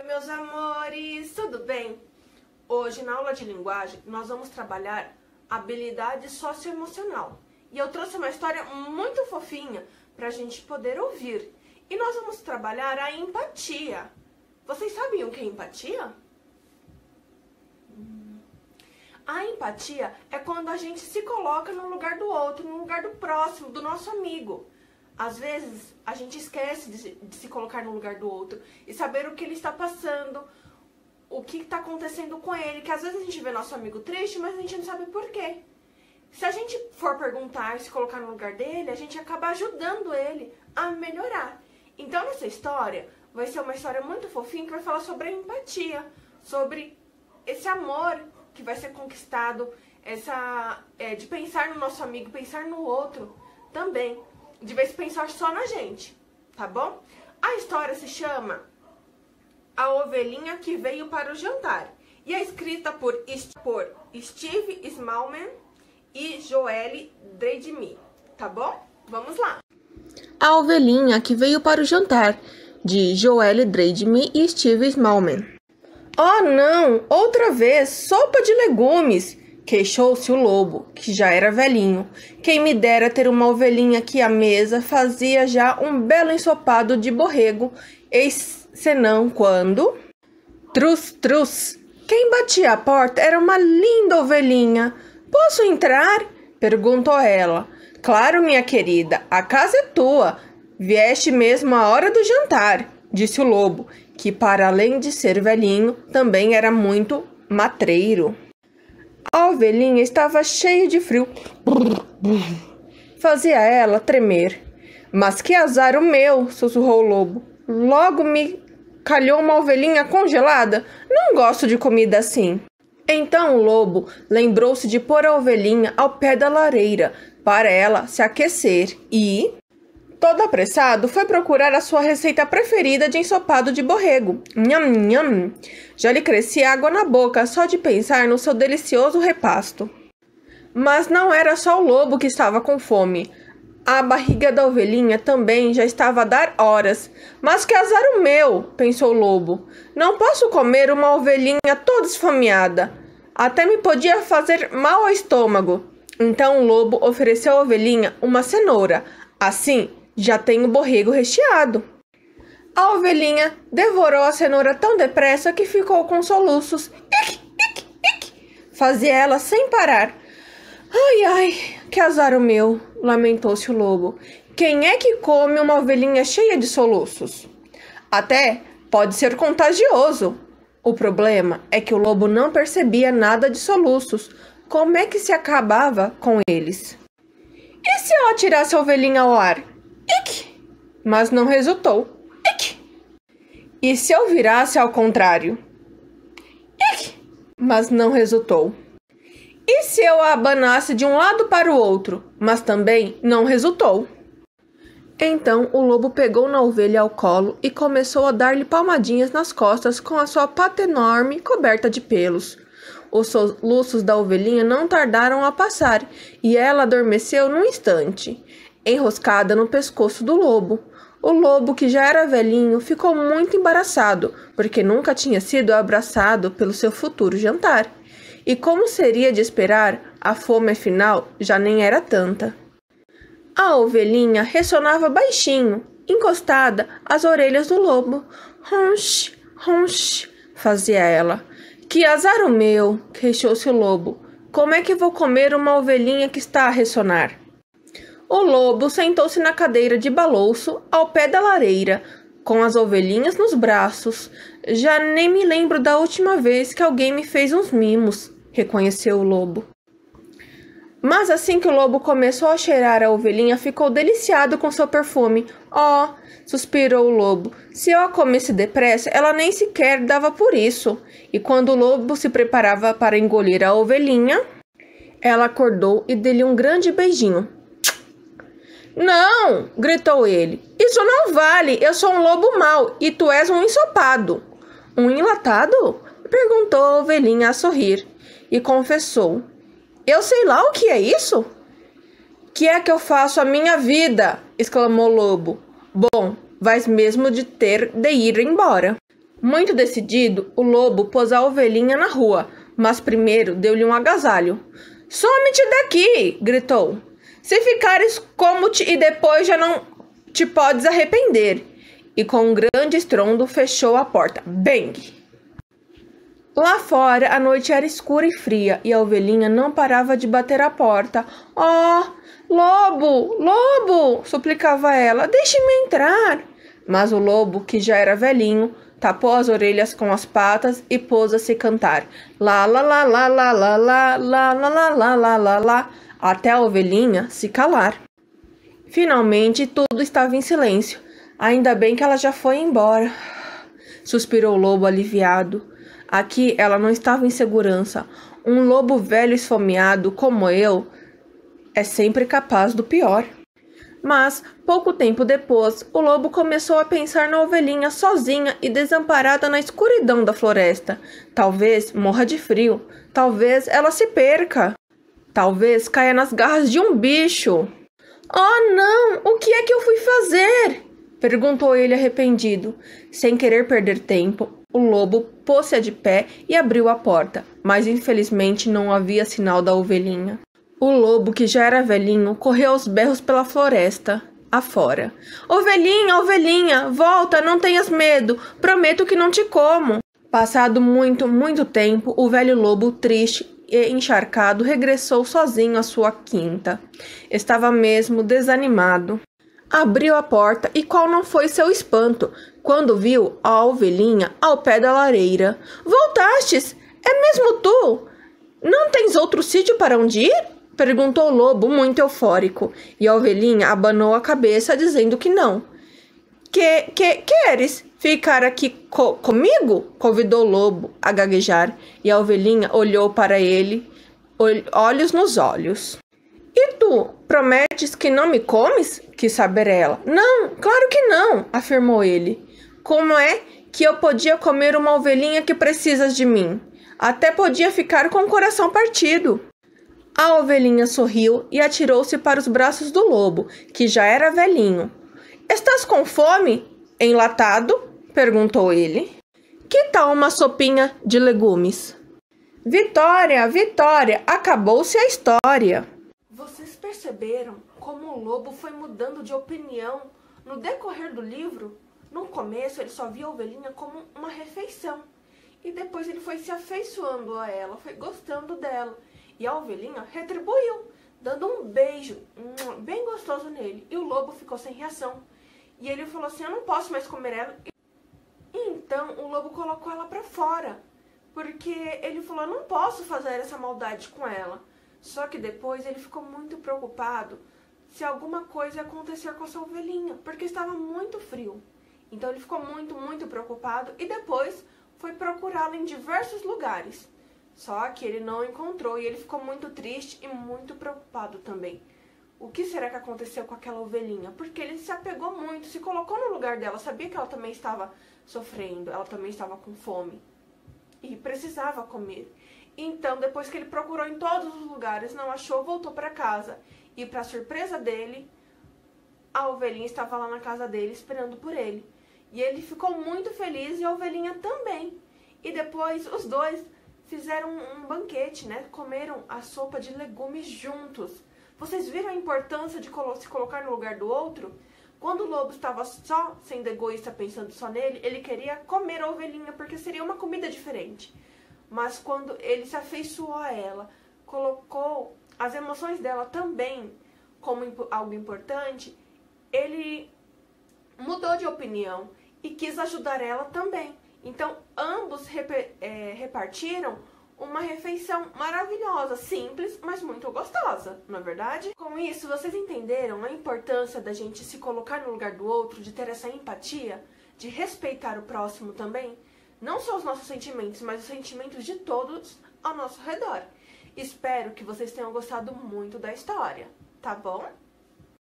Oi, meus amores, tudo bem? Hoje, na aula de linguagem, nós vamos trabalhar habilidade socioemocional. E eu trouxe uma história muito fofinha para a gente poder ouvir. E nós vamos trabalhar a empatia. Vocês sabem o que é empatia? A empatia é quando a gente se coloca no lugar do outro, no lugar do próximo, do nosso amigo. Às vezes, a gente esquece de se colocar no lugar do outro e saber o que ele está passando, o que está acontecendo com ele, que às vezes a gente vê nosso amigo triste, mas a gente não sabe por quê. Se a gente for perguntar e se colocar no lugar dele, a gente acaba ajudando ele a melhorar. Então, nessa história, vai ser uma história muito fofinha que vai falar sobre a empatia, sobre esse amor que vai ser conquistado, de pensar no nosso amigo, pensar no outro também. De vez em pensar só na gente, tá bom? A história se chama A Ovelhinha que Veio para o Jantar e é escrita por Steve Smallman e Joelle Dreidmy, tá bom? Vamos lá! A Ovelhinha que Veio para o Jantar, de Joelle Dreidmy e Steve Smallman. Oh não! Outra vez! Sopa de legumes! Queixou-se o lobo, que já era velhinho. Quem me dera ter uma ovelhinha aqui à mesa, fazia já um belo ensopado de borrego, eis senão quando... Trus, trus! Quem batia a porta era uma linda ovelhinha. Posso entrar? Perguntou ela. Claro, minha querida, a casa é tua. Vieste mesmo à hora do jantar, disse o lobo, que para além de ser velhinho, também era muito matreiro. A ovelhinha estava cheia de frio. Fazia ela tremer. Mas que azar o meu, sussurrou o lobo. Logo me calhou uma ovelhinha congelada. Não gosto de comida assim. Então o lobo lembrou-se de pôr a ovelhinha ao pé da lareira para ela se aquecer e... todo apressado, foi procurar a sua receita preferida de ensopado de borrego. Nham, nham! Já lhe crescia água na boca só de pensar no seu delicioso repasto. Mas não era só o lobo que estava com fome. A barriga da ovelhinha também já estava a dar horas. Mas que azar o meu, pensou o lobo. Não posso comer uma ovelhinha toda esfomeada. Até me podia fazer mal ao estômago. Então o lobo ofereceu à ovelhinha uma cenoura. Assim, já tem o borrego recheado. A ovelhinha devorou a cenoura tão depressa que ficou com soluços. Ic, ic, ic, fazia ela sem parar. Ai, ai, que azar o meu, lamentou-se o lobo. Quem é que come uma ovelhinha cheia de soluços? Até pode ser contagioso. O problema é que o lobo não percebia nada de soluços. Como é que se acabava com eles? E se eu atirasse a ovelhinha ao ar? Ic! Mas não resultou. Ic! E se eu virasse ao contrário? Ic! Mas não resultou. E se eu a abanasse de um lado para o outro? Mas também não resultou. Então o lobo pegou na ovelha ao colo e começou a dar-lhe palmadinhas nas costas com a sua pata enorme coberta de pelos. Os soluços da ovelhinha não tardaram a passar e ela adormeceu num instante, enroscada no pescoço do lobo. O lobo, que já era velhinho, ficou muito embaraçado, porque nunca tinha sido abraçado pelo seu futuro jantar. E como seria de esperar, a fome afinal já nem era tanta. A ovelhinha ressonava baixinho, encostada às orelhas do lobo. Ronche, ronche, fazia ela. Que azar o meu, queixou-se o lobo. Como é que vou comer uma ovelhinha que está a ressonar? O lobo sentou-se na cadeira de balouço ao pé da lareira, com as ovelhinhas nos braços. Já nem me lembro da última vez que alguém me fez uns mimos, reconheceu o lobo. Mas assim que o lobo começou a cheirar a ovelhinha, ficou deliciado com seu perfume. Oh, suspirou o lobo, se eu a comesse depressa, ela nem sequer dava por isso. E quando o lobo se preparava para engolir a ovelhinha, ela acordou e deu-lhe um grande beijinho. Não, gritou ele, isso não vale, eu sou um lobo mau e tu és um ensopado. Um enlatado? Perguntou a ovelhinha a sorrir e confessou. Eu sei lá o que é isso? Que é que eu faço a minha vida? Exclamou o lobo. Bom, vais mesmo de ter de ir embora. Muito decidido, o lobo pôs a ovelhinha na rua, mas primeiro deu-lhe um agasalho. Some-te daqui! Gritou. Se ficares como-te e depois já não te podes arrepender. E com um grande estrondo fechou a porta. Bang! Lá fora a noite era escura e fria e a ovelhinha não parava de bater a porta. Oh, lobo, lobo! Suplicava ela. Deixe-me entrar! Mas o lobo, que já era velhinho, tapou as orelhas com as patas e pôs a se cantar. Lá, lá, lá, lá, lá, lá, lá, lá, lá, lá, lá, lá, lá, lá, até a ovelhinha se calar. Finalmente tudo estava em silêncio. Ainda bem que ela já foi embora. Suspirou o lobo aliviado. Aqui ela não estava em segurança. Um lobo velho esfomeado como eu é sempre capaz do pior. Mas, pouco tempo depois, o lobo começou a pensar na ovelhinha sozinha e desamparada na escuridão da floresta. Talvez morra de frio. Talvez ela se perca. Talvez caia nas garras de um bicho. Oh, não! O que é que eu fui fazer? Perguntou ele arrependido. Sem querer perder tempo, o lobo pôs-se de pé e abriu a porta, mas infelizmente não havia sinal da ovelhinha. O lobo, que já era velhinho, correu aos berros pela floresta, afora. Ovelhinha, ovelhinha, volta, não tenhas medo, prometo que não te como. Passado muito tempo, o velho lobo, triste e encharcado, regressou sozinho à sua quinta. Estava mesmo desanimado. Abriu a porta e qual não foi seu espanto, quando viu a ovelhinha ao pé da lareira. Voltastes? É mesmo tu? Não tens outro sítio para onde ir? Perguntou o lobo, muito eufórico, e a ovelhinha abanou a cabeça, dizendo que não. Queres ficar aqui comigo? Convidou o lobo a gaguejar, e a ovelhinha olhou para ele, olhos nos olhos. E tu, prometes que não me comes? Quis saber ela. Não, claro que não, afirmou ele. Como é que eu podia comer uma ovelhinha que precisas de mim? Até podia ficar com o coração partido. A ovelhinha sorriu e atirou-se para os braços do lobo, que já era velhinho. Estás com fome? Enlatado? Perguntou ele. Que tal uma sopinha de legumes? Vitória, Vitória, acabou-se a história. Vocês perceberam como o lobo foi mudando de opinião no decorrer do livro? No começo ele só via a ovelhinha como uma refeição. E depois ele foi se afeiçoando a ela, foi gostando dela. E a ovelhinha retribuiu, dando um beijo bem gostoso nele. E o lobo ficou sem reação. E ele falou assim, eu não posso mais comer ela. Então o lobo colocou ela pra fora. Porque ele falou, eu não posso fazer essa maldade com ela. Só que depois ele ficou muito preocupado se alguma coisa ia acontecer com essa ovelhinha. Porque estava muito frio. Então ele ficou muito preocupado. E depois foi procurá-la em diversos lugares. Só que ele não encontrou e ele ficou muito triste e muito preocupado também. O que será que aconteceu com aquela ovelhinha? Porque ele se apegou muito, se colocou no lugar dela, sabia que ela também estava sofrendo, ela também estava com fome e precisava comer. Então, depois que ele procurou em todos os lugares, não achou, voltou para casa. E para surpresa dele, a ovelhinha estava lá na casa dele esperando por ele. E ele ficou muito feliz e a ovelhinha também. E depois os dois fizeram um banquete, né? Comeram a sopa de legumes juntos. Vocês viram a importância de se colocar no lugar do outro? Quando o lobo estava só sendo egoísta, pensando só nele, ele queria comer a ovelhinha porque seria uma comida diferente. Mas quando ele se afeiçoou a ela, colocou as emoções dela também como algo importante, ele mudou de opinião e quis ajudar ela também. Então, ambos repartiram uma refeição maravilhosa, simples, mas muito gostosa, não é verdade? Com isso, vocês entenderam a importância da gente se colocar no lugar do outro, de ter essa empatia, de respeitar o próximo também? Não só os nossos sentimentos, mas os sentimentos de todos ao nosso redor. Espero que vocês tenham gostado muito da história, tá bom?